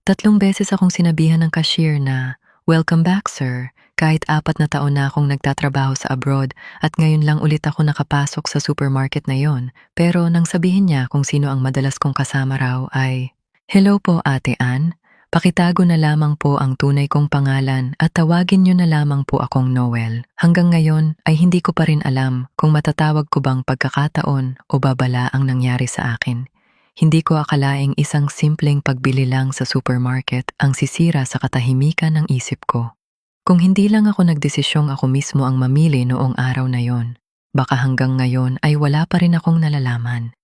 3 beses akong sinabihan ng cashier na, "Welcome back, sir." Kahit 4 na taon na akong nagtatrabaho sa abroad at ngayon lang ulit ako nakapasok sa supermarket na yon. Pero nang sabihin niya kung sino ang madalas kong kasama raw ay, "Hello po, Ate Ann. Pakitago na lamang po ang tunay kong pangalan at tawagin niyo na lamang po akong Noel." Hanggang ngayon ay hindi ko pa rin alam kung matatawag ko bang pagkakataon o babala ang nangyari sa akin. Hindi ko akalaing isang simpleng pagbili lang sa supermarket ang sisira sa katahimikan ng isip ko. Kung hindi lang ako nagdesisyong ako mismo ang mamili noong araw na yon, baka hanggang ngayon ay wala pa rin akong nalalaman.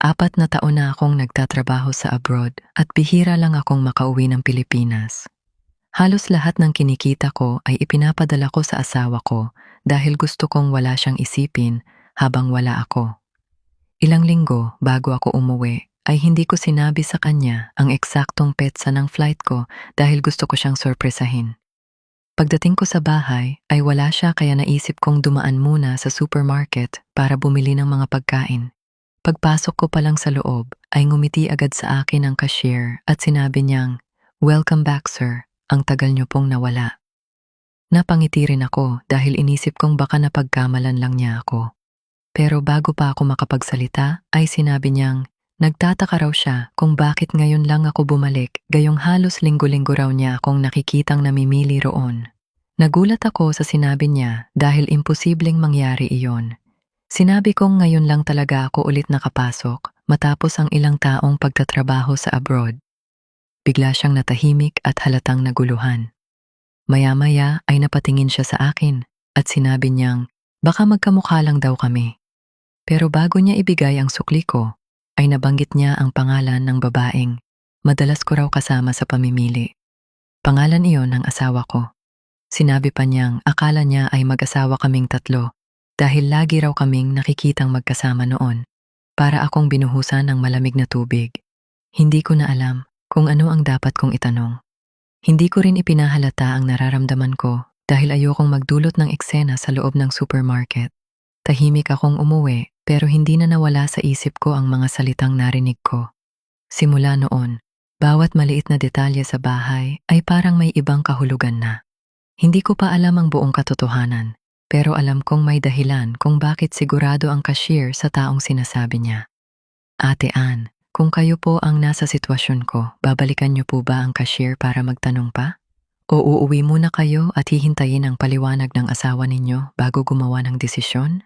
4 na taon na akong nagtatrabaho sa abroad at bihira lang akong makauwi ng Pilipinas. Halos lahat ng kinikita ko ay ipinapadala ko sa asawa ko dahil gusto kong wala siyang isipin habang wala ako. Ilang linggo bago ako umuwi ay hindi ko sinabi sa kanya ang eksaktong petsa ng flight ko dahil gusto ko siyang sorpresahin. Pagdating ko sa bahay ay wala siya kaya naisip kong dumaan muna sa supermarket para bumili ng mga pagkain. Pagpasok ko pa lang sa loob ay ngumiti agad sa akin ang cashier at sinabi niyang, "Welcome back, sir. Ang tagal niyo pong nawala." Napangiti rin ako dahil inisip kong baka napagkamalan lang niya ako. Pero bago pa ako makapagsalita ay sinabi niyang nagtataka raw siya kung bakit ngayon lang ako bumalik gayong halos linggo-linggo raw niya akong nakikitang namimili roon. Nagulat ako sa sinabi niya dahil imposibleng mangyari iyon. Sinabi kong ngayon lang talaga ako ulit nakapasok matapos ang ilang taong pagtatrabaho sa abroad. Bigla siyang natahimik at halatang naguluhan. Maya-maya ay napatingin siya sa akin at sinabi niyang baka magkamukha lang daw kami. Pero bago niya ibigay ang sukli ko, ay nabanggit niya ang pangalan ng babaeng madalas ko raw kasama sa pamimili. Pangalan iyon ng asawa ko. Sinabi pa niyang akala niya ay mag-asawa kaming 3 dahil lagi raw kaming nakikitang magkasama noon. Para akong binuhusan ng malamig na tubig. Hindi ko na alam kung ano ang dapat kong itanong. Hindi ko rin ipinahalata ang nararamdaman ko dahil ayokong magdulot ng eksena sa loob ng supermarket. Tahimik akong umuwi pero hindi na nawala sa isip ko ang mga salitang narinig ko. Simula noon, bawat maliit na detalye sa bahay ay parang may ibang kahulugan na. Hindi ko pa alam ang buong katotohanan, pero alam kong may dahilan kung bakit sigurado ang cashier sa taong sinasabi niya. Ate Ann, kung kayo po ang nasa sitwasyon ko, babalikan niyo po ba ang cashier para magtanong pa? O uuwi muna kayo at hihintayin ang paliwanag ng asawa ninyo bago gumawa ng desisyon?